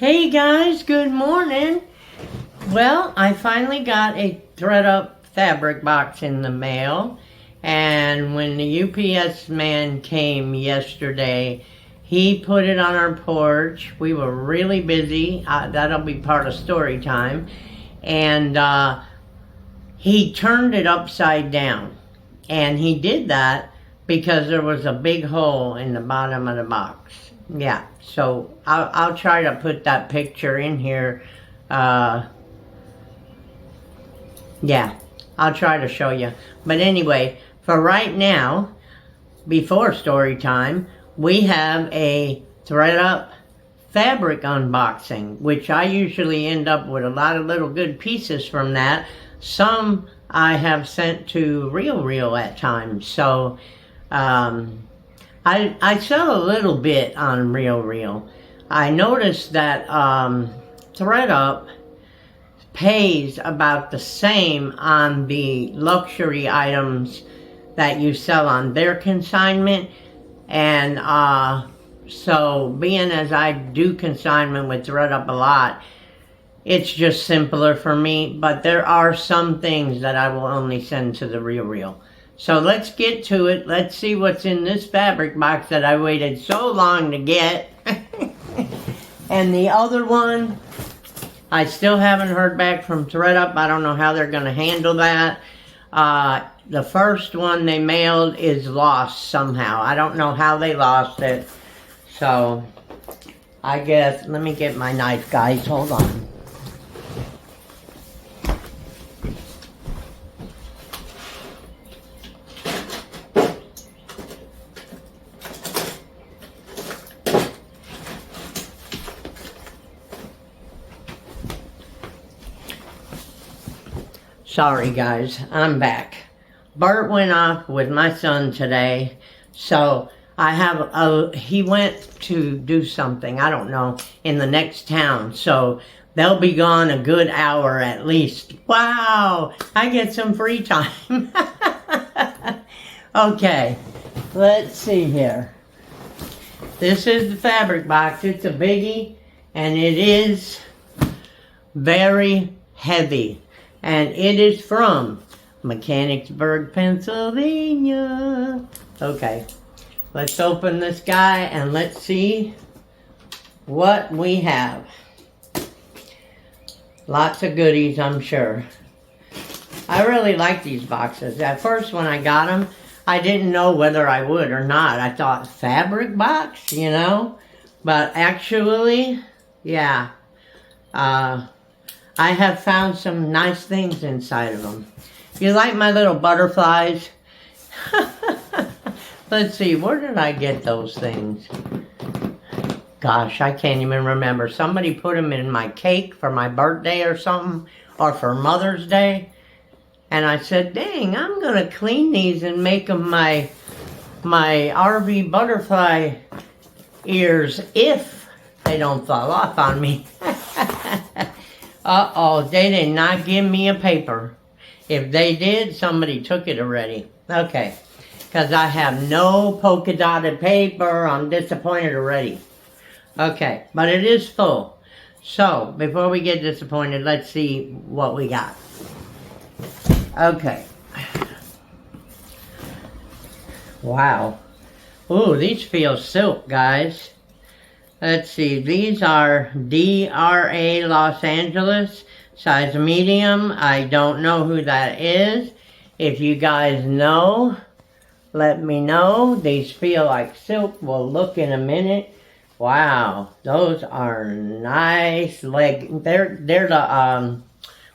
Hey guys, good morning. Well, I finally got a Thredup fabric box in the mail, and when the UPS man came yesterday, he put it on our porch. We were really busy. That'll be part of story time. And he turned it upside down. And he did that because there was a big hole in the bottom of the box. Yeah, so I'll try to put that picture in here. Yeah, I'll try to show you. But anyway, for right now, before story time, we have a Thredup fabric unboxing, which I usually end up with a lot of little good pieces from that. Some I have sent to Real at times. So I sell a little bit on Real. I noticed that Thredup pays about the same on the luxury items that you sell on their consignment. And so being as I do consignment with Thredup a lot, it's just simpler for me. But there are some things that I will only send to the Real. So let's get to it. Let's see what's in this fabric box that I waited so long to get. And the other one, I still haven't heard back from Thredup. I don't know how they're going to handle that. The first one they mailed is lost somehow. I don't know how they lost it. So I guess, let me get my knife, guys. Hold on. Sorry guys, I'm back. Bert went off with my son today, so he went to do something, I don't know, in the next town, so they'll be gone a good hour at least. Wow, I get some free time. Okay, let's see here. This is the fabric box. It's a biggie, and it is very heavy. And it is from Mechanicsburg, Pennsylvania. Okay, let's open this guy and let's see what we have. Lots of goodies, I'm sure. I really like these boxes. At first when I got them, I didn't know whether I would or not. I thought, fabric box, you know? But actually, yeah. I have found some nice things inside of them. You like my little butterflies? Let's see, where did I get those things? Gosh, I can't even remember. Somebody put them in my cake for my birthday or something, or for Mother's Day. And I said, dang, I'm going to clean these and make them my RV butterfly ears if they don't fall off on me. Uh-oh, they did not give me a paper. If they did, somebody took it already. Okay, because I have no polka dotted paper. I'm disappointed already. Okay, but it is full. So, before we get disappointed, let's see what we got. Okay. Wow. Ooh, these feel silk, guys. Let's see, these are DRA Los Angeles, size medium. I don't know who that is. If you guys know, let me know. These feel like silk. We'll look in a minute. Wow, those are nice legs. They're the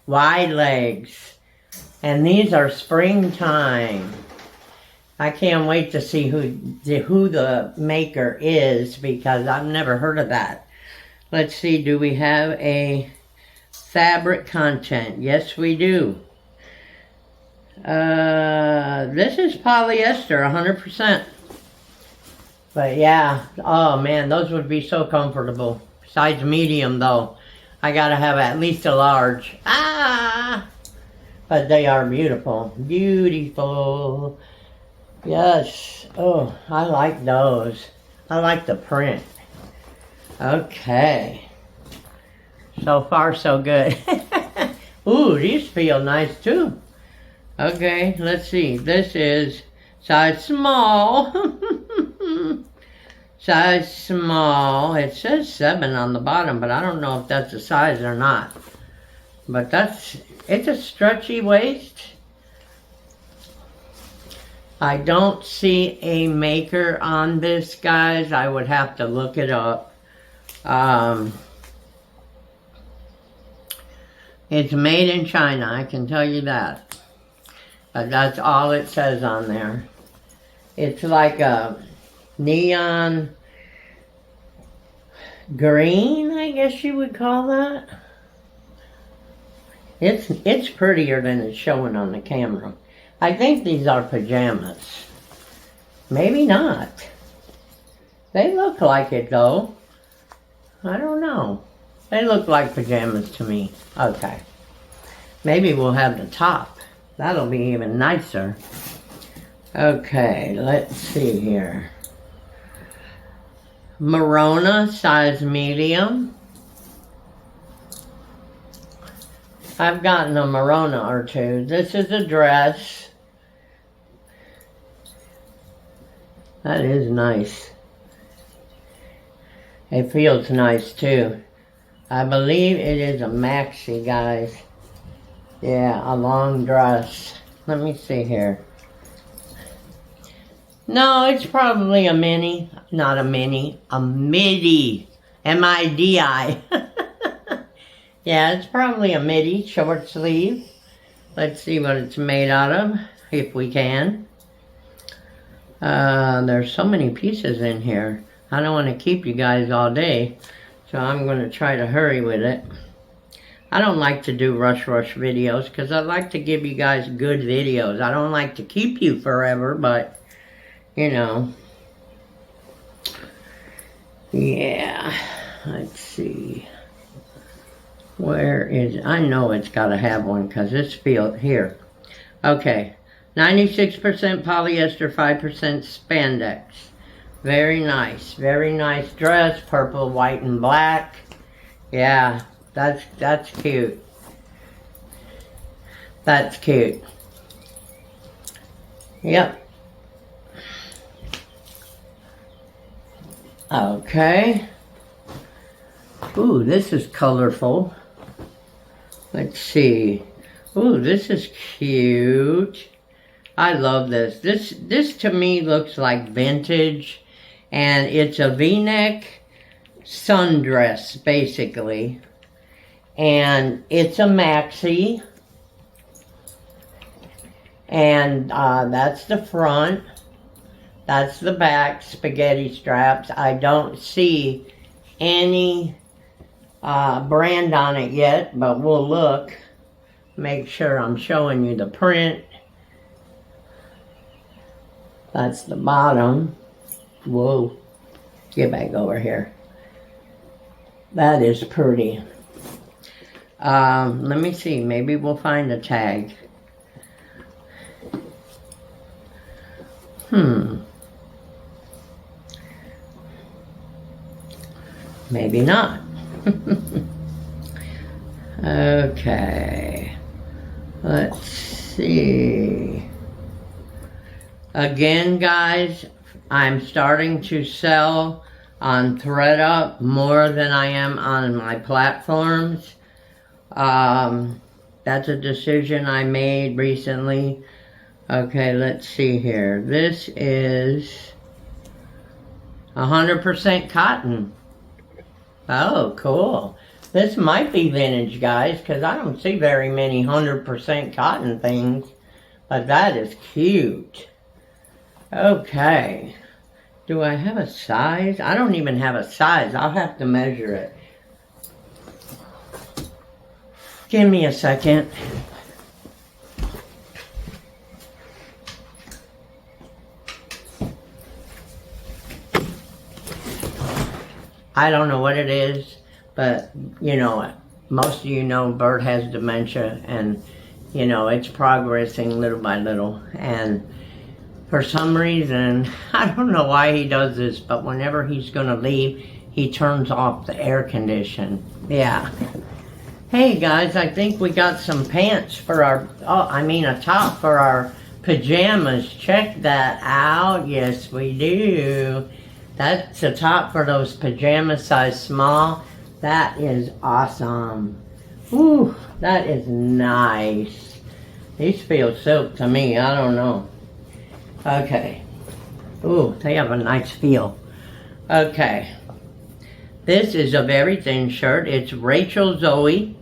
wide legs. And these are springtime. I can't wait to see who the maker is, because I've never heard of that. Let's see, do we have a fabric content? Yes, we do. This is polyester, 100%. But yeah, oh man, those would be so comfortable. Size medium though. I gotta have at least a large. But they are beautiful. Beautiful. Yes. Oh, I like those. I like the print. Okay. So far, so good. Ooh, these feel nice too. Okay, let's see. This is size small. Size small. It says 7 on the bottom, but I don't know if that's a size or not. But it's a stretchy waist. I don't see a maker on this, guys. I would have to look it up. It's made in China, I can tell you that. But that's all it says on there. It's like a neon green, I guess you would call that. It's prettier than it's showing on the camera. I think these are pajamas. Maybe not. They look like it though. I don't know. They look like pajamas to me. Okay. Maybe we'll have the top. That'll be even nicer. Okay, let's see here. Marona, size medium. I've gotten a Marona or two. This is a dress. That is nice. It feels nice too. I believe it is a maxi, guys. Yeah, a long dress. Let me see here. No, it's probably a mini. Not a mini. A midi. M-I-D-I. Yeah, it's probably a midi, short sleeve. Let's see what it's made out of, if we can. There's so many pieces in here. I don't want to keep you guys all day, so I'm going to try to hurry with it. I don't like to do rush videos because I like to give you guys good videos. I don't like to keep you forever, but, you know. Yeah, let's see. Where is it? I know it's got to have one because it's here. Okay, 96% polyester, 5% spandex. Very nice dress, purple, white, and black. Yeah, that's cute. That's cute. Yep. Okay. Ooh, this is colorful. Let's see. Ooh, this is cute. I love this. This to me looks like vintage. And it's a V-neck sundress, basically. And it's a maxi. And that's the front. That's the back, spaghetti straps. I don't see any brand on it yet, but we'll look. Make sure I'm showing you the print. That's the bottom. Whoa, get back over here. That is pretty. Let me see, maybe we'll find a tag. Maybe not. Okay, let's see. Again, guys, I'm starting to sell on Thredup more than I am on my platforms. That's a decision I made recently. Okay, let's see here. This is 100% cotton. Oh, cool. This might be vintage, guys, because I don't see very many 100% cotton things. But that is cute. Okay. Do I have a size? I don't even have a size. I'll have to measure it. Give me a second. I don't know what it is, but, you know, most of you know Bert has dementia, and, you know, it's progressing little by little. And for some reason, I don't know why he does this, but whenever he's going to leave, he turns off the air condition. Yeah, Hey guys, I think we got some pants for our, a top for our pajamas. Check that out. Yes, we do. That's a top for those pajama size small. That is awesome. Ooh, that is nice. These feel silk to me. I don't know. Okay. Ooh, they have a nice feel. Okay. This is a very thin shirt. It's Rachel Zoe,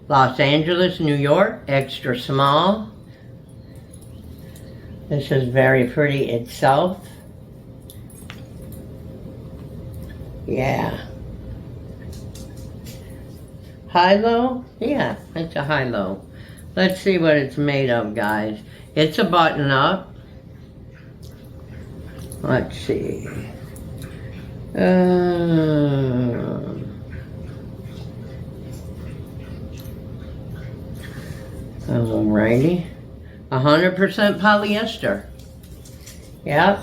Los Angeles, New York, extra small. This is very pretty itself. Yeah. High-low? Yeah, it's a high-low. Let's see what it's made of, guys. It's a button-up. Let's see. Alrighty. 100% polyester. Yep.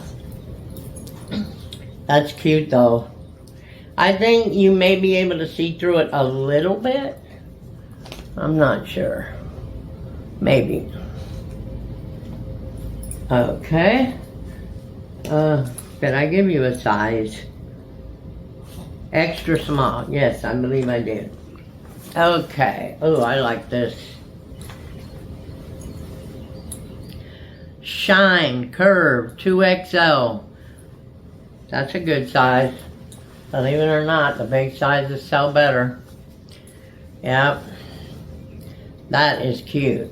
That's cute though. I think you may be able to see through it a little bit. I'm not sure. Maybe. Okay. Did I give you a size? Extra small. Yes, I believe I did. Okay. Oh, I like this. Shine Curve 2XL. That's a good size. Believe it or not, the big sizes sell better. Yep. That is cute.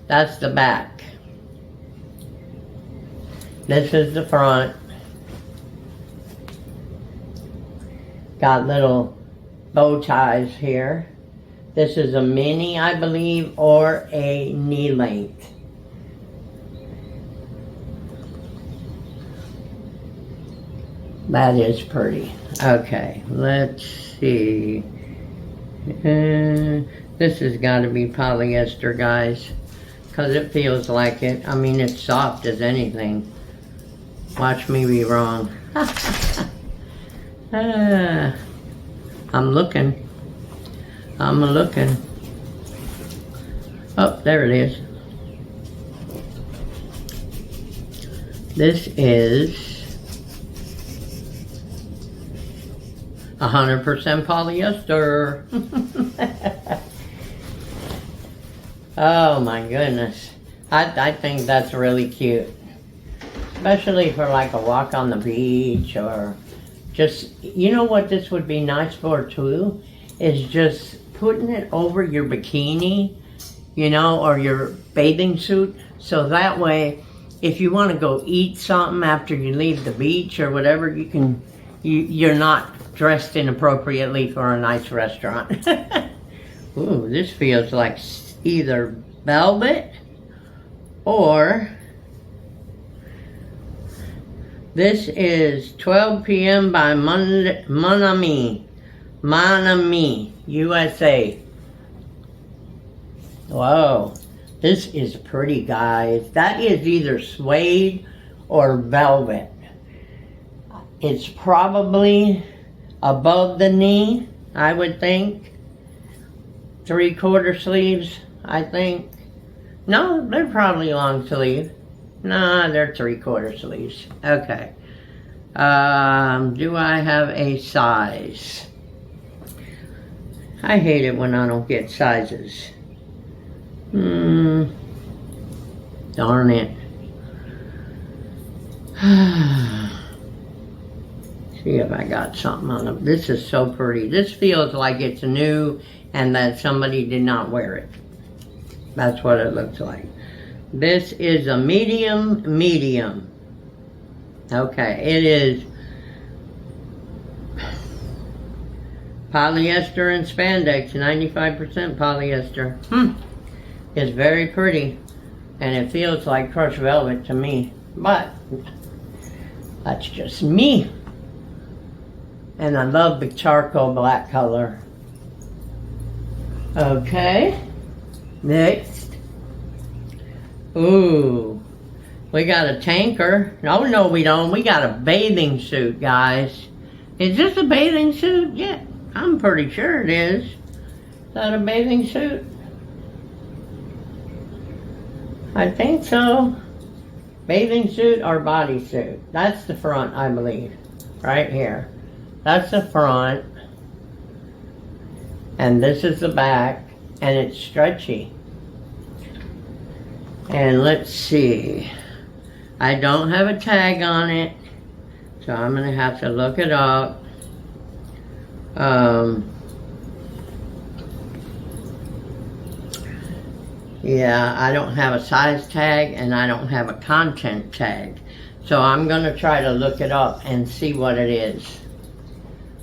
That's the back. This is the front. Got little bow ties here. This is a mini, I believe, or a knee length. That is pretty. Okay, let's see. This has got to be polyester, guys, because it feels like it. I mean, it's soft as anything. Watch me be wrong. I'm looking. I'm looking. Oh, there it is. This is 100% polyester. Oh my goodness. I think that's really cute. Especially for like a walk on the beach, or just, you know what this would be nice for too? Is just putting it over your bikini, you know, or your bathing suit. So that way, if you want to go eat something after you leave the beach or whatever, you can, you're not dressed inappropriately for a nice restaurant. Ooh, this feels like either velvet or this is 12 p.m. by Mon Ami, USA. Whoa, this is pretty, guys. That is either suede or velvet. It's probably above the knee, I would think. 3/4 sleeves, I think. No, they're probably long sleeve. Nah, they're 3/4 sleeves. Okay. Do I have a size? I hate it when I don't get sizes. Darn it. See if I got something on them. This is so pretty. This feels like it's new and that somebody did not wear it. That's what it looks like. This is a medium. Okay, it is polyester and spandex, 95% polyester. It's very pretty, and it feels like crushed velvet to me, but that's just me. And I love the charcoal black color. Okay, next. Ooh, we got a tanker. No, we don't. We got a bathing suit, guys. Is this a bathing suit? Yeah, I'm pretty sure it is. Is that a bathing suit? I think so. Bathing suit or bodysuit. That's the front, I believe. Right here. That's the front. And this is the back. And it's stretchy. And let's see. I don't have a tag on it. So I'm going to have to look it up. Yeah, I don't have a size tag and I don't have a content tag. So I'm going to try to look it up and see what it is.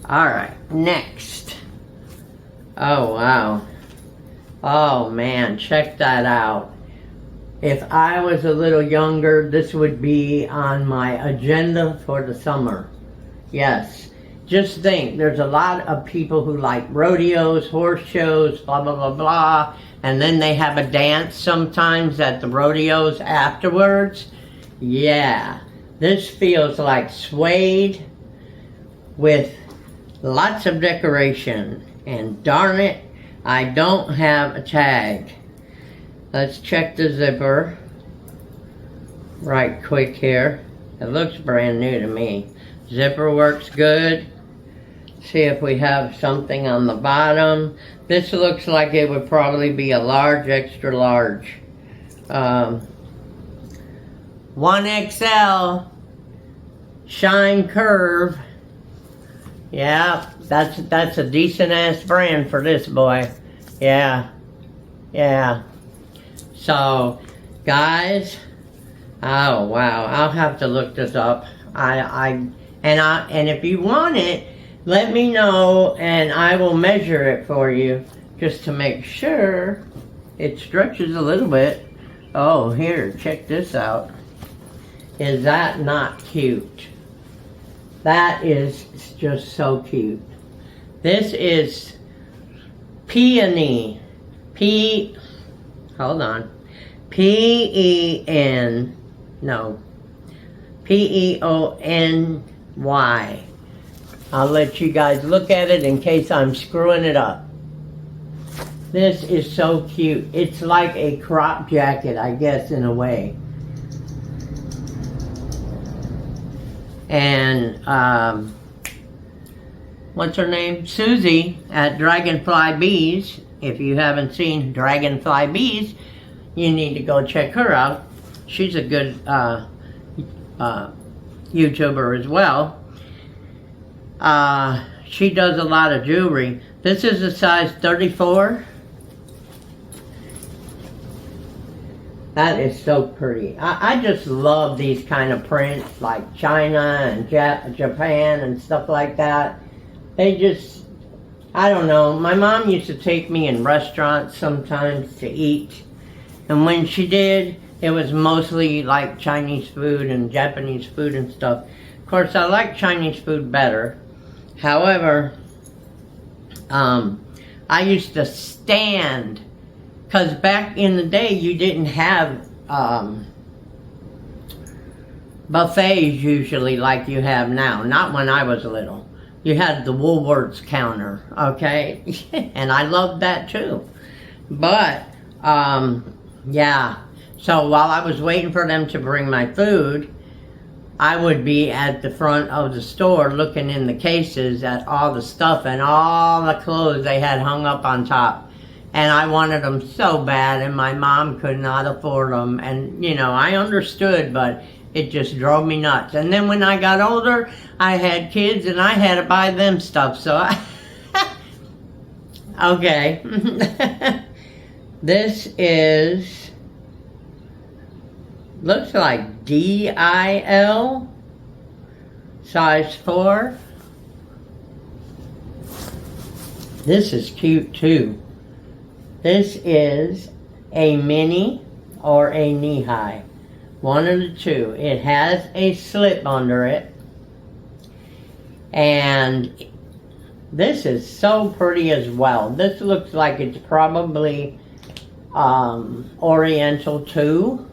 Alright, next. Oh, wow. Oh, man, check that out. If I was a little younger, this would be on my agenda for the summer. Yes. Just think, there's a lot of people who like rodeos, horse shows, blah, blah, blah, blah. And then they have a dance sometimes at the rodeos afterwards. Yeah, this feels like suede with lots of decoration. And darn it, I don't have a tag. Let's check the zipper right quick here. It looks brand new to me. Zipper works good. See if we have something on the bottom. This looks like it would probably be a large, extra large. 1XL Shine Curve. Yeah, that's a decent ass brand for this boy. Yeah. So, guys, oh wow, I'll have to look this up. And if you want it, let me know and I will measure it for you just to make sure it stretches a little bit. Oh, here, check this out. Is that not cute? That is just so cute. This is peony. Hold on. P-E-N, no, P-E-O-N-Y. I'll let you guys look at it in case I'm screwing it up. This is so cute. It's like a crop jacket, I guess, in a way. And, what's her name? Susie at Dragonfly Bees. If you haven't seen Dragonfly Bees, you need to go check her out. She's a good YouTuber as well. She does a lot of jewelry. This is a size 34. That is so pretty. I just love these kind of prints like China and Japan and stuff like that. They just, I don't know. My mom used to take me in restaurants sometimes to eat. And when she did, it was mostly like Chinese food and Japanese food and stuff. Of course, I like Chinese food better. However, I used to stand, because back in the day, you didn't have buffets usually like you have now. Not when I was little. You had the Woolworths counter, okay? And I loved that too. But, yeah. So while I was waiting for them to bring my food, I would be at the front of the store looking in the cases at all the stuff and all the clothes they had hung up on top. And I wanted them so bad, and my mom could not afford them. And, you know, I understood, but it just drove me nuts. And then when I got older, I had kids and I had to buy them stuff. So I okay. This is, looks like DIL, size 4. This is cute too. This is a mini or a knee-high. One of the two. It has a slip under it. And this is so pretty as well. This looks like it's probably Oriental too.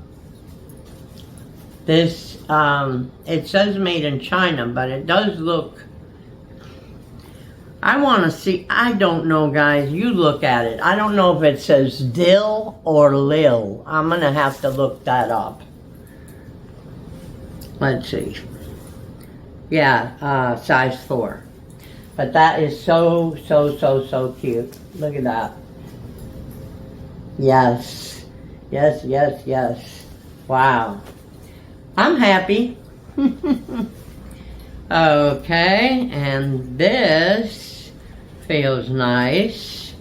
This, it says made in China, but it does look, I want to see, I don't know, guys. You look at it. I don't know if it says dill or lil. I'm going to have to look that up. Let's see. Yeah, size 4. But that is so, so, so, so cute. Look at that. Yes. Yes, yes, yes. Wow. I'm happy. Okay, and this feels nice.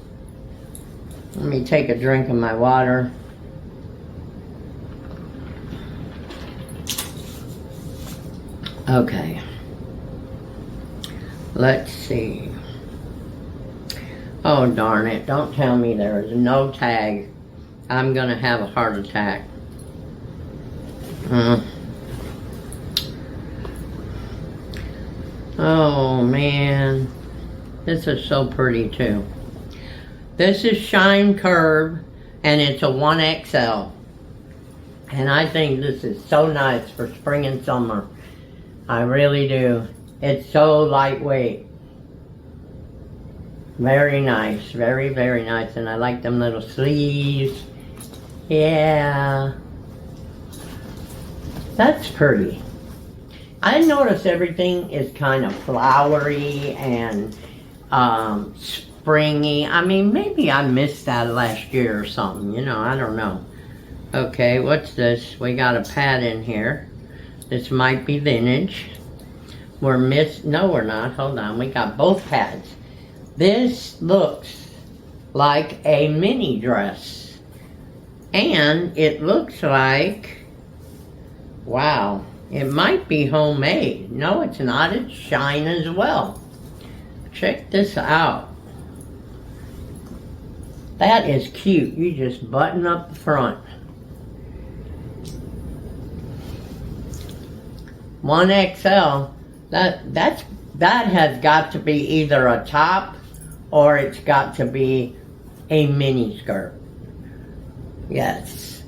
Let me take a drink of my water. Okay. Let's see. Oh, darn it. Don't tell me there is no tag. I'm going to have a heart attack. Oh, man. This is so pretty, too. This is Shine Curve, and it's a 1XL. And I think this is so nice for spring and summer. I really do. It's so lightweight. Very nice. Very, very nice. And I like them little sleeves. Yeah. That's pretty. I notice everything is kind of flowery and springy. I mean, maybe I missed that last year or something. You know, I don't know. Okay, what's this? We got a pad in here. This might be vintage. No, we're not. Hold on. We got both pads. This looks like a mini dress. And it looks like, wow, it might be homemade. No, it's not. It's Shine as well. Check this out. That is cute. You just button up the front. 1XL. That has got to be either a top or it's got to be a mini skirt. Yes.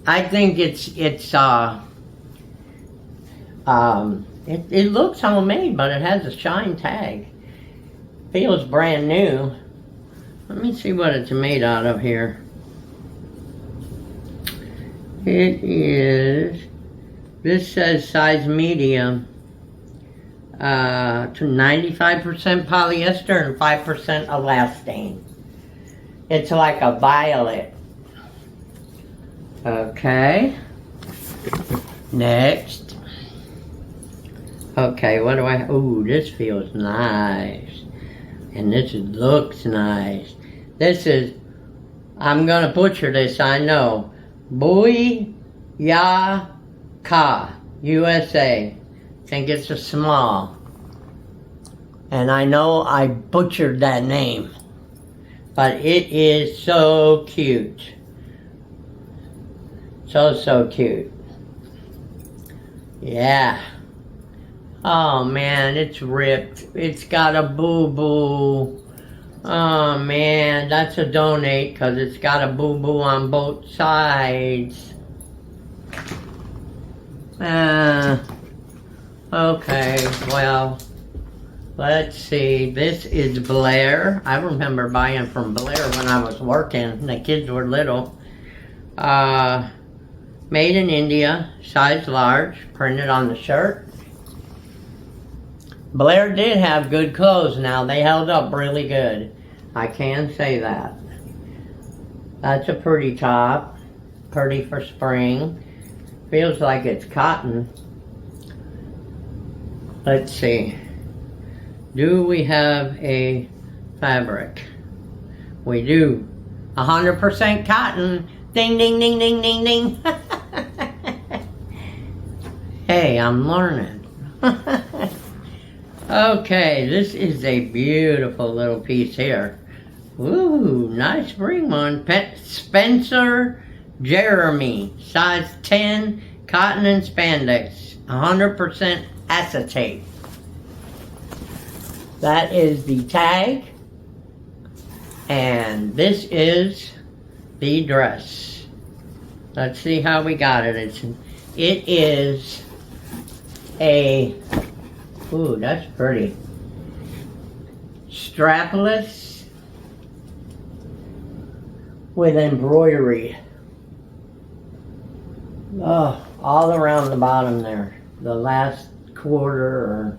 I think it looks homemade, but it has a Shine tag. Feels brand new. Let me see what it's made out of here. This says size medium. To 95% polyester and 5% elastane. It's like a violet. Okay. Next. Okay, what do I... Ooh, this feels nice. And this looks nice. This is... I'm going to butcher this, I know. Booyaka, USA. I think it's a small. And I know I butchered that name. But it is so cute. So, so cute. Yeah. Oh man, it's ripped. It's got a boo-boo. Oh man, that's a donate because it's got a boo-boo on both sides. Okay, well, let's see. This is Blair. I remember buying from Blair when I was working. The kids were little. Made in India, size large, printed on the shirt. Blair did have good clothes now. They held up really good. I can say that. That's a pretty top. Pretty for spring. Feels like it's cotton. Let's see. Do we have a fabric? We do. 100% cotton. Ding, ding, ding, ding, ding, ding. Hey, I'm learning. Okay, this is a beautiful little piece here. Ooh, nice spring one. Spencer Jeremy, size 10, cotton and spandex, 100% acetate. That is the tag, and this is the dress. Let's see how we got it. It is a, ooh, that's pretty. strapless with embroidery. Oh, all around the bottom there. The last quarter or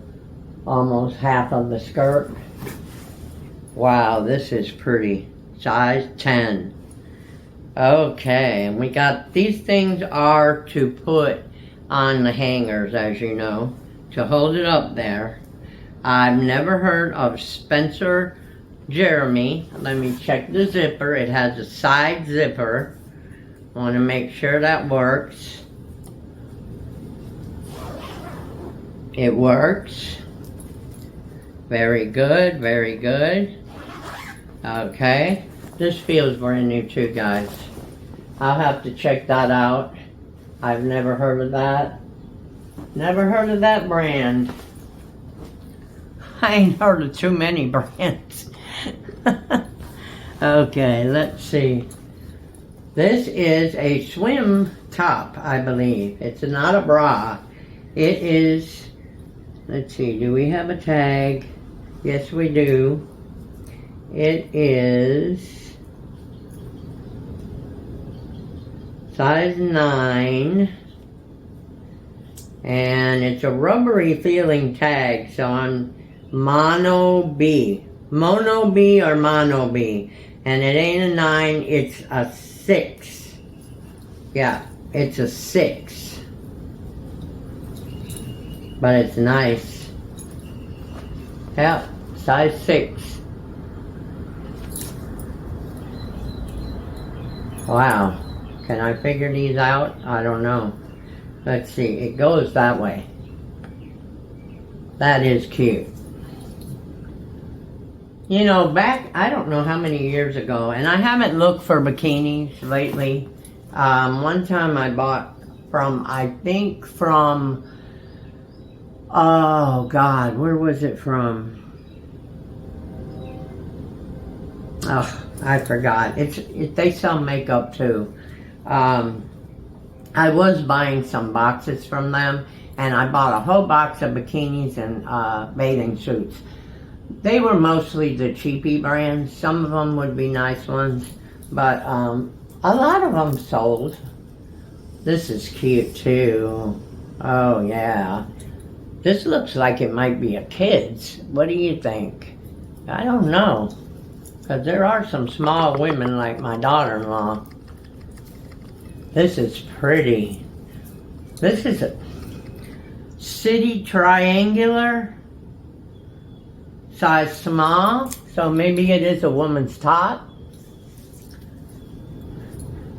almost half of the skirt. Wow, this is pretty. Size 10. Okay, and we got, these things are to put on the hangers, as you know, to hold it up there. I've never heard of Spencer Jeremy. Let me check the zipper. It has a side zipper. I want to make sure that works. It works. Very good, very good. Okay. This feels brand new too, guys. I'll have to check that out. I've never heard of that. Never heard of that brand. I ain't heard of too many brands. Okay, let's see. This is a swim top, I believe. It's not a bra. It is, let's see, do we have a tag? Yes, we do. It is size 9. And it's a rubbery feeling tag, so I'm Mono B. Mono B or Mono B. And it ain't a 9, it's a 6. Yeah, it's a 6. But it's nice. Yeah, size 6. Wow. Can I figure these out? I don't know. Let's see. It goes that way. That is cute. You know, back, I don't know how many years ago, and I haven't looked for bikinis lately. One time I bought from, I think from, oh God, where was it from? Oh, I forgot. They sell makeup too. I was buying some boxes from them, and I bought a whole box of bikinis and bathing suits. They were mostly the cheapy brands. Some of them would be nice ones, but a lot of them sold. This is cute too. Oh yeah. This looks like it might be a kid's. What do you think? I don't know. Because there are some small women like my daughter-in-law. This is pretty. This is a city triangular. Size small. So maybe it is a woman's top.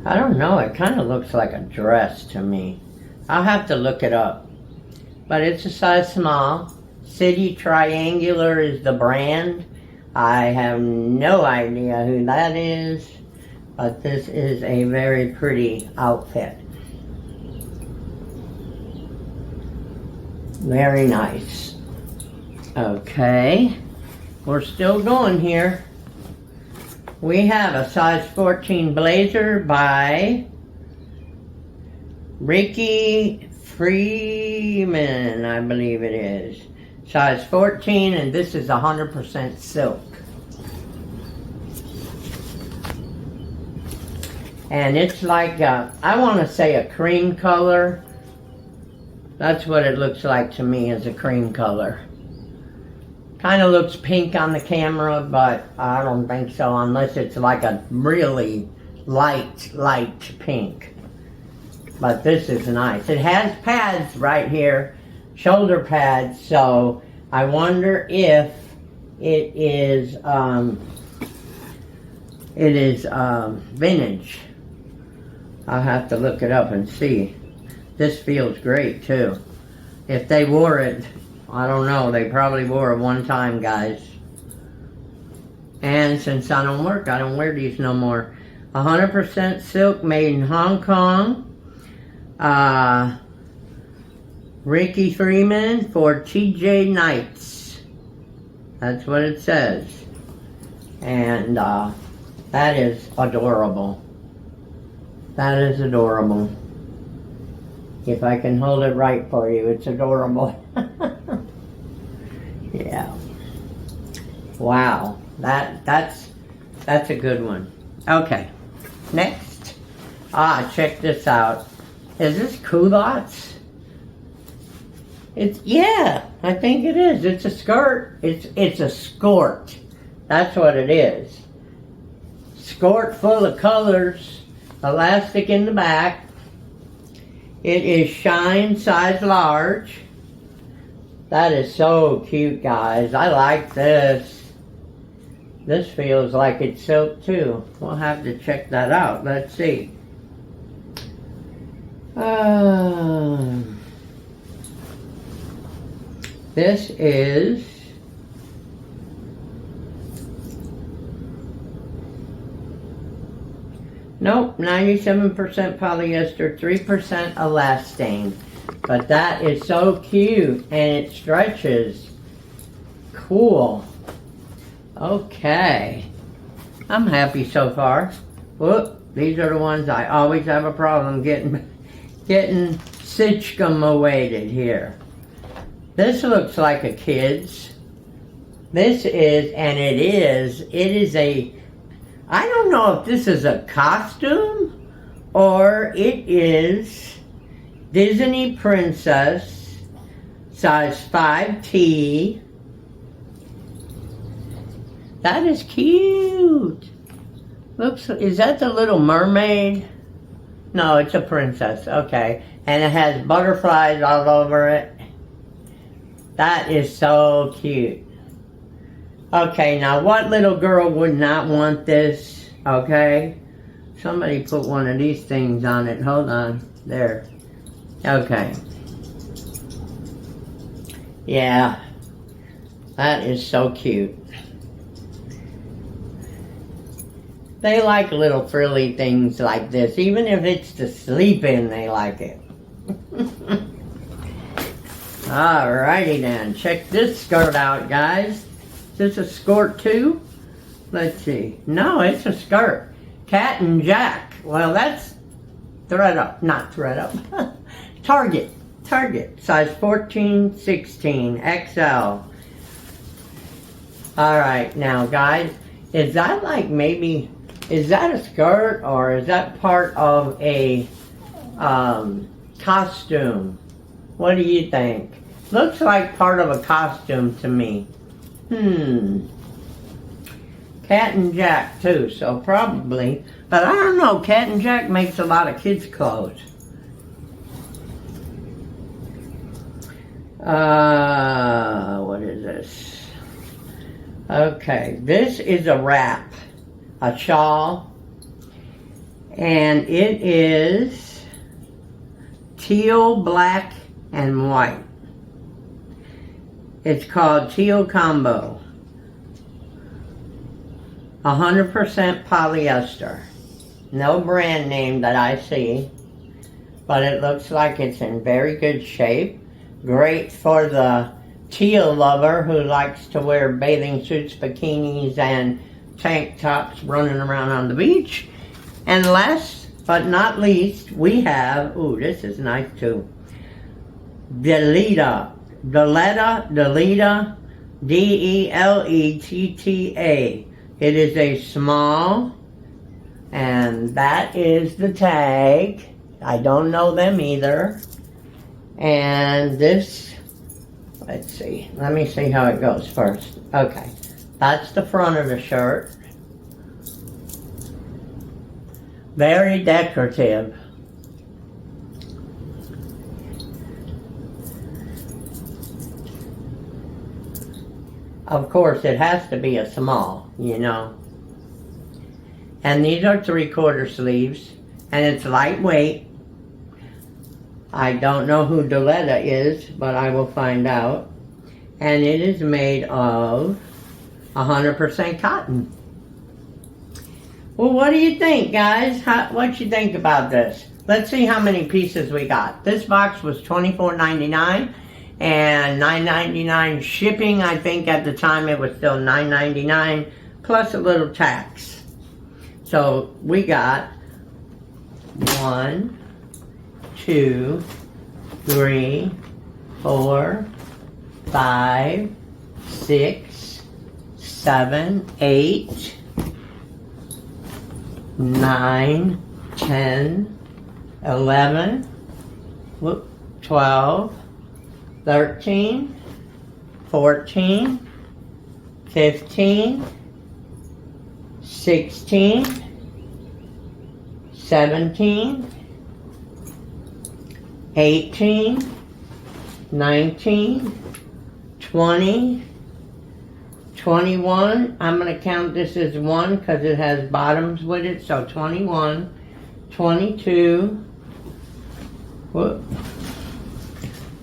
I don't know. It kind of looks like a dress to me. I'll have to look it up. But it's a size small. City Triangular is the brand. I have no idea who that is, but this is a very pretty outfit. Very nice. Okay, we're still going here. We have a size 14 blazer by Ricky Freeman, I believe it is. Size 14, and this is 100% silk. And it's like, I want to say a cream color. That's what it looks like to me, as a cream color. Kind of looks pink on the camera, but I don't think so, unless it's like a really light pink. But this is nice. It has pads right here, shoulder pads, so I wonder if it is vintage. I'll have to look it up and see. This feels great too. If they wore it, I don't know, they probably wore it one time, guys. And since I don't work, I don't wear these no more. 100% silk, made in Hong Kong. Ricky Freeman for TJ Knights. That's what it says. And that is adorable. That is adorable. If I can hold it right for you, it's adorable. Yeah. Wow, that's a good one. Okay, next. Check this out. Is this culottes? Yeah, I think it is. It's a skirt. It's a skort. That's what it is. Skort full of colors. Elastic in the back. It is shine size large. That is so cute, guys. I like this. This feels like it's silk too. We'll have to check that out. Let's see. This is nope, 97% polyester, 3% elastane. But that is so cute and it stretches. Cool. Okay. I'm happy so far. Whoop, these are the ones I always have a problem getting stitchcom weighted here. This looks like a kid's. This is, and it is a, I don't know if this is a costume or it is Disney Princess, size 5T. That is cute. Looks, is that the Little Mermaid? No, it's a princess, okay. And it has butterflies all over it. That is so cute. Okay, now what little girl would not want this, okay? Somebody put one of these things on it. Hold on, there. Okay. Yeah, that is so cute. They like little frilly things like this. Even if it's to sleep in, they like it. Alrighty then, check this skirt out, guys. Is this a skirt too? Let's see. No, it's a skirt. Cat and Jack. Well, that's Thredup, not Thredup. Target, size 14, 16, XL. Alright, now guys, is that like maybe, is that a skirt or is that part of a costume? What do you think? Looks like part of a costume to me. Cat and Jack too, so probably. But I don't know, Cat and Jack makes a lot of kids' clothes. What is this? Okay, this is a wrap, a shawl, and it is teal, black, and white. It's called Teal Combo. 100% polyester. No brand name that I see, but it looks like it's in very good shape. Great for the teal lover who likes to wear bathing suits, bikinis, and tank tops running around on the beach. And last but not least, we have, ooh, this is nice too, Deleta, Deleta. It is a small, and that is the tag. I don't know them either. And this, let's see, let me see how it goes first. Okay, that's the front of the shirt. Very decorative. Of course, it has to be a small, you know. And these are 3/4 sleeves, and it's lightweight. I don't know who Deleta is, but I will find out. And it is made of 100% cotton. Well, what do you think, guys? What you think about this? Let's see how many pieces we got. This box was $24.99 and $9.99 shipping. I think at the time it was still $9.99 plus a little tax. So we got 1, 2, 3, 4, 5, 6, 7, 8, 9, 10, 11, 12, 13, 14, 15, 16, 17, 18, 19, 20, 21. I'm going to count this as 1 because it has bottoms with it. So 21, 22,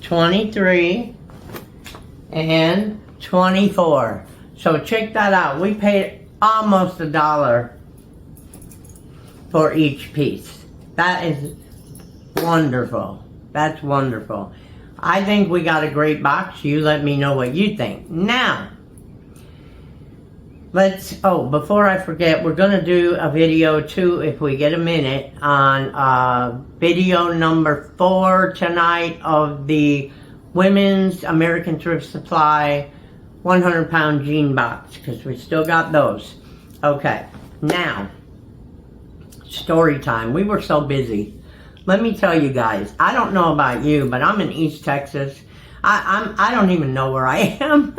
23, and 24. So check that out. We paid almost $1 for each piece. That is wonderful. That's wonderful. I think we got a great box. You let me know what you think. Now, before I forget, we're going to do a video too, if we get a minute, on video number 4 tonight of the Women's American Thrift Supply 100-pound jean box, because we still got those. Okay, now, story time. We were so busy. Let me tell you guys, I don't know about you, but I'm in East Texas. I don't even know where I am.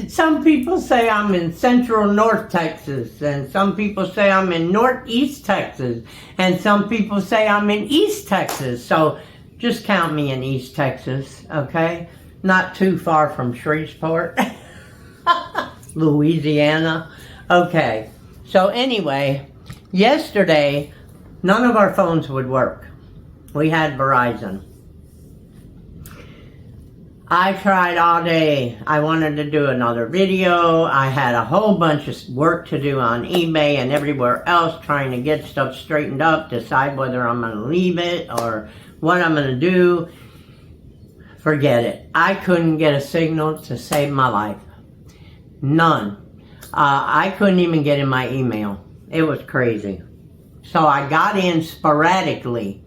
Some people say I'm in central North Texas, and some people say I'm in Northeast Texas, and some people say I'm in East Texas. So just count me in East Texas, okay? Not too far from Shreveport, Louisiana. Okay, so anyway, yesterday, none of our phones would work. We had Verizon. I tried all day. I wanted to do another video. I had a whole bunch of work to do on eBay and everywhere else, trying to get stuff straightened up, decide whether I'm going to leave it or what I'm going to do. Forget it. I couldn't get a signal to save my life. None. I couldn't even get in my email. It was crazy. So I got in sporadically,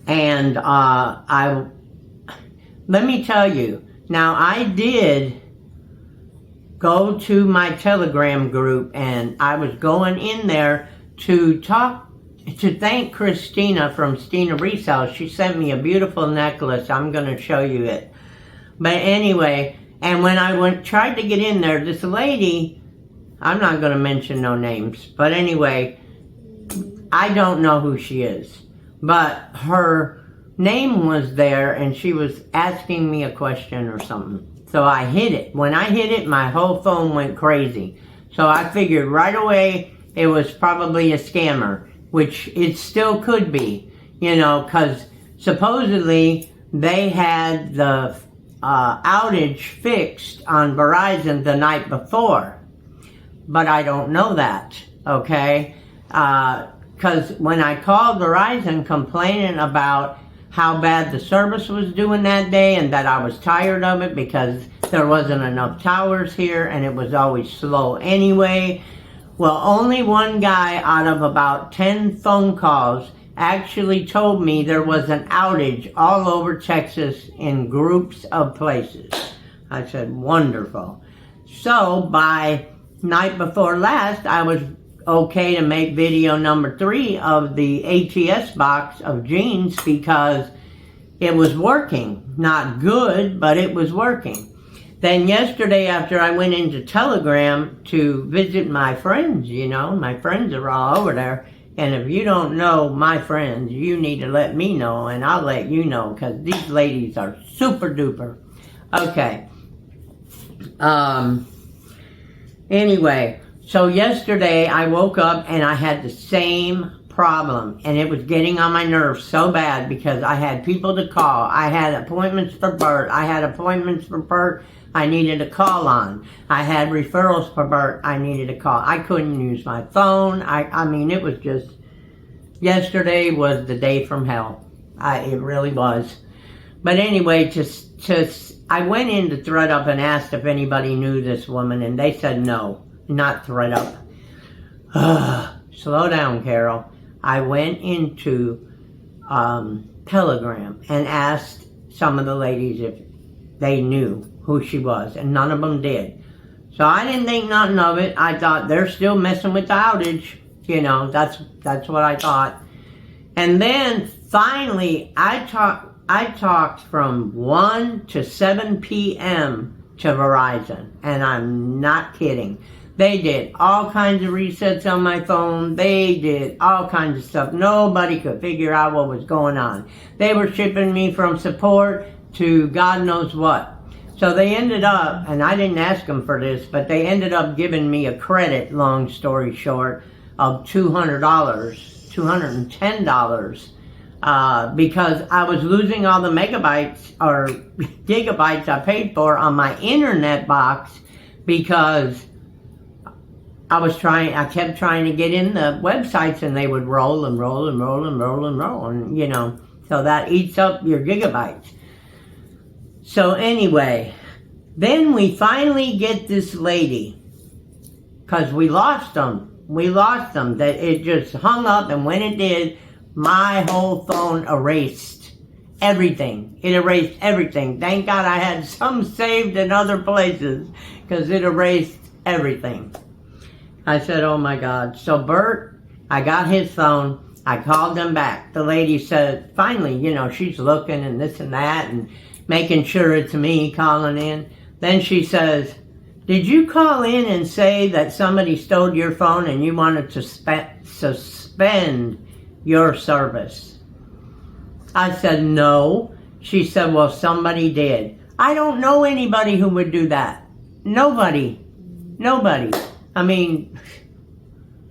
and let me tell you, now I did go to my Telegram group, and I was going in there to thank Christina from Stina Resale. She sent me a beautiful necklace. I'm going to show you it. But anyway, and when I tried to get in there, this lady, I'm not going to mention no names, but anyway, I don't know who she is, but her name was there, and she was asking me a question or something. So I hit it. When I hit it, my whole phone went crazy. So I figured right away it was probably a scammer, which it still could be, you know, because supposedly they had the outage fixed on Verizon the night before. But I don't know that, okay? Because when I called Verizon complaining about how bad the service was doing that day and that I was tired of it because there wasn't enough towers here and it was always slow anyway. Well, only one guy out of about 10 phone calls actually told me there was an outage all over Texas in groups of places. I said, wonderful. So by night before last, I was okay to make video number 3 of the ATS box of jeans because it was working. Not good, but it was working. Then yesterday, after I went into Telegram to visit my friends, you know, my friends are all over there, and if you don't know my friends, you need to let me know, and I'll let you know, because these ladies are super duper. Okay. Anyway, so yesterday I woke up and I had the same problem, and it was getting on my nerves so bad because I had people to call. I had appointments for Bert. I had appointments for Bert I needed to call on. I had referrals for Bert I needed to call. I couldn't use my phone. I mean, it was just, yesterday was the day from hell. It really was. But anyway, I went into Thredup and asked if anybody knew this woman, and they said no, not Thredup. Slow down, Carol. I went into Telegram and asked some of the ladies if they knew who she was, and none of them did. So I didn't think nothing of it. I thought they're still messing with the outage. You know, that's what I thought. And then finally, I talked from 1 to 7 p.m. to Verizon, and I'm not kidding. They did all kinds of resets on my phone. They did all kinds of stuff. Nobody could figure out what was going on. They were shipping me from support to God knows what. So they ended up, and I didn't ask them for this, but they ended up giving me a credit, long story short, of $200, $210, because I was losing all the megabytes or gigabytes I paid for on my internet box because I kept trying to get in the websites and they would roll and roll and roll and roll and roll, and you know, so that eats up your gigabytes. So anyway, then we finally get this lady, because we lost them. That it just hung up, and when it did, my whole phone erased everything. It erased everything. Thank God I had some saved in other places, because it erased everything. I said, oh my God. So Bert, I got his phone. I called them back. The lady said, finally, you know, she's looking and this and that and making sure it's me calling in. Then she says, did you call in and say that somebody stole your phone and you wanted to suspend your service? I said, no. She said, well, somebody did. I don't know anybody who would do that. Nobody. I mean,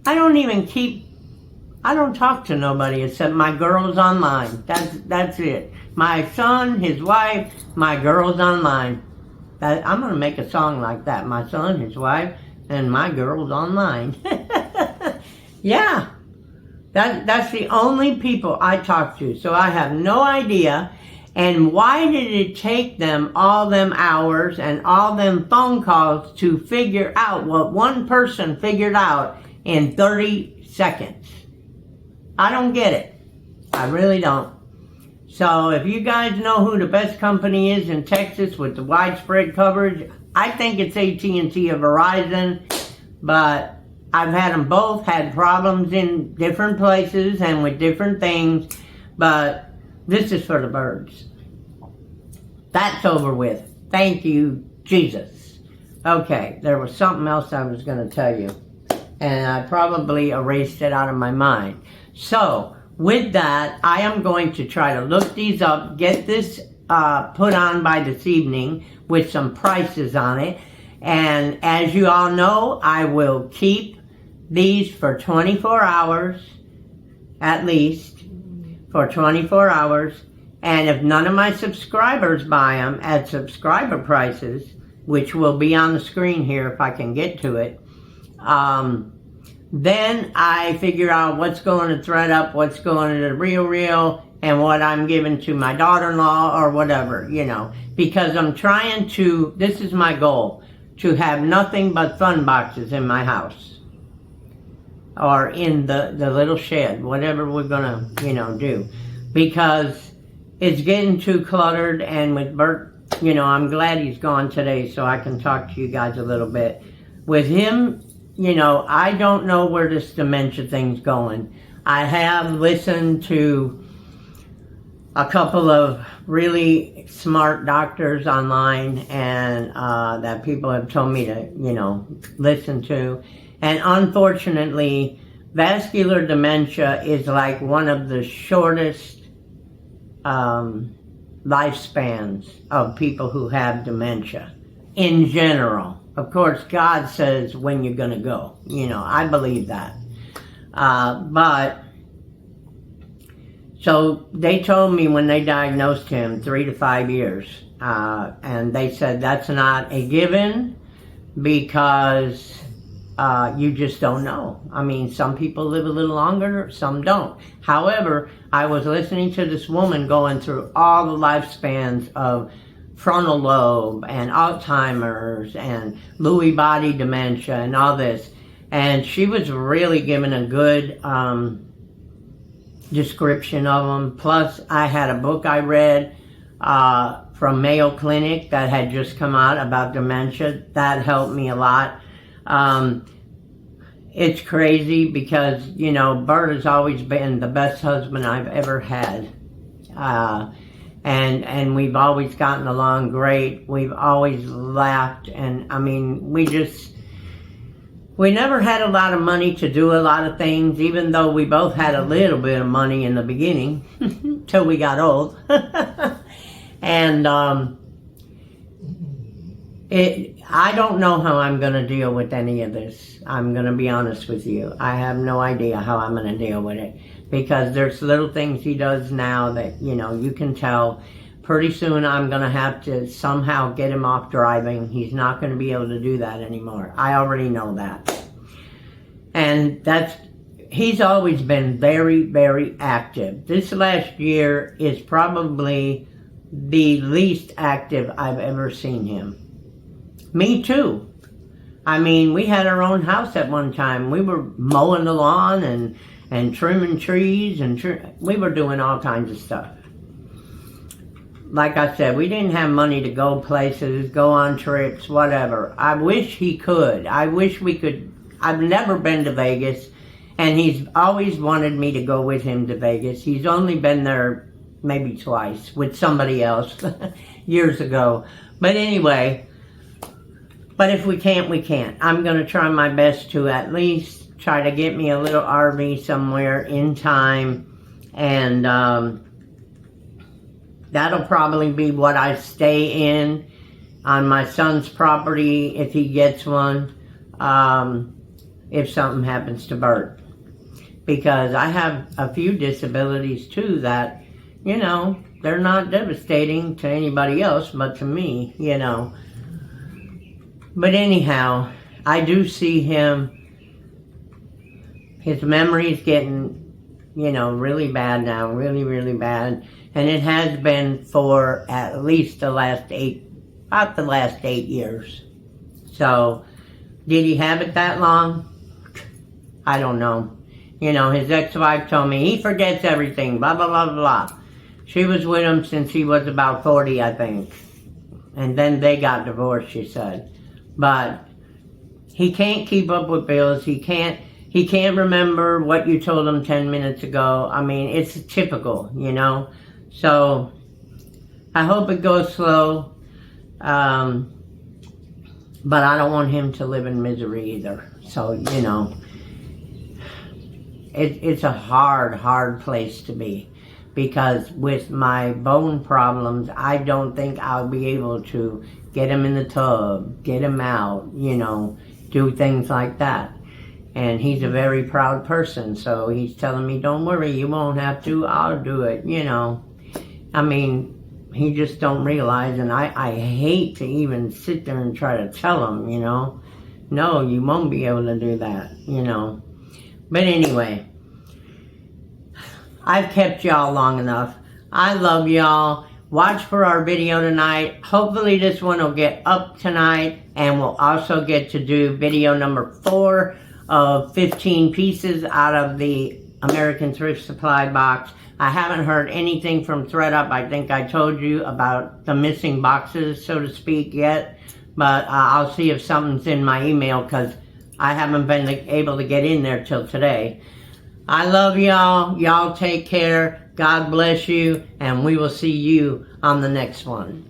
I don't talk to nobody except my girls online. That's it. My son, his wife, my girls online. I'm going to make a song like that. My son, his wife, and my girls online. Yeah. That's the only people I talk to. So I have no idea. And why did it take them all them hours and all them phone calls to figure out what one person figured out in 30 seconds? I don't get it. I really don't. So if you guys know who the best company is in Texas with the widespread coverage, I think it's AT&T or Verizon, but I've had them both, had problems in different places and with different things, but this is for the birds. That's over with. Thank you, Jesus. Okay, there was something else I was going to tell you, and I probably erased it out of my mind. So, with that, I am going to try to look these up, get this put on by this evening with some prices on it. And as you all know, I will keep these for 24 hours, at least, for 24 hours. And if none of my subscribers buy them at subscriber prices, which will be on the screen here if I can get to it, then I figure out what's going to Thredup, what's going to the Real, and what I'm giving to my daughter-in-law or whatever, you know. Because I'm trying to, this is my goal, to have nothing but fun boxes in my house. Or in the little shed, whatever we're going to, you know, do. Because it's getting too cluttered, and with Bert, you know, I'm glad he's gone today so I can talk to you guys a little bit. With him, you know, I don't know where this dementia thing's going. I have listened to a couple of really smart doctors online and that people have told me to, you know, listen to. And unfortunately, vascular dementia is like one of the shortest lifespans of people who have dementia in general. Of course, God says when you're going to go. You know, I believe that. But, so they told me when they diagnosed him 3 to 5 years. And they said that's not a given because you just don't know. I mean, some people live a little longer, some don't. However, I was listening to this woman going through all the lifespans of frontal lobe and Alzheimer's and Lewy body dementia and all this. And she was really giving a good description of them. Plus, I had a book I read from Mayo Clinic that had just come out about dementia. That helped me a lot. It's crazy because, you know, Bert has always been the best husband I've ever had. And we've always gotten along great. We've always laughed, and I mean, we never had a lot of money to do a lot of things, even though we both had a little bit of money in the beginning, till we got old. And I don't know how I'm going to deal with any of this. I'm going to be honest with you. I have no idea how I'm going to deal with it. Because there's little things he does now that, you know, you can tell. Pretty soon I'm going to have to somehow get him off driving. He's not going to be able to do that anymore. I already know that. And he's always been very, very active. This last year is probably the least active I've ever seen him. Me too. I mean, we had our own house at one time. We were mowing the lawn and trimming trees, and we were doing all kinds of stuff. Like I said, we didn't have money to go places, go on trips, whatever. I wish he could. I wish we could. I've never been to Vegas, and he's always wanted me to go with him to Vegas. He's only been there maybe twice with somebody else years ago. But anyway, but if we can't, we can't. I'm going to try my best to at least try to get me a little RV somewhere in time, and that'll probably be what I stay in on my son's property if he gets one, if something happens to Bert. Because I have a few disabilities too that, you know, they're not devastating to anybody else but to me, you know. But anyhow, I do see him. His memory's getting, you know, really bad now, really, really bad. And it has been for at least about the last 8 years. So, did he have it that long? I don't know. You know, his ex-wife told me, he forgets everything, blah, blah, blah, blah. She was with him since he was about 40, I think. And then they got divorced, she said. But he can't keep up with bills. He can't remember what you told him 10 minutes ago. I mean, it's typical, you know. So, I hope it goes slow. But I don't want him to live in misery either. So, you know, it's a hard place to be. Because with my bone problems, I don't think I'll be able to get him in the tub, get him out, you know, do things like that. And he's a very proud person, so he's telling me, don't worry, you won't have to, I'll do it, you know. I mean, he just don't realize, and I hate to even sit there and try to tell him, you know. No, you won't be able to do that, you know. But anyway, I've kept y'all long enough. I love y'all. Watch for our video tonight. Hopefully this one will get up tonight, and we'll also get to do video number 4 of 15 pieces out of the American Thrift Supply box. I haven't heard anything from Thredup. I think I told you about the missing boxes, so to speak, yet. But I'll see if something's in my email, because I haven't been able to get in there till today. I love y'all. Y'all take care. God bless you. And we will see you on the next one.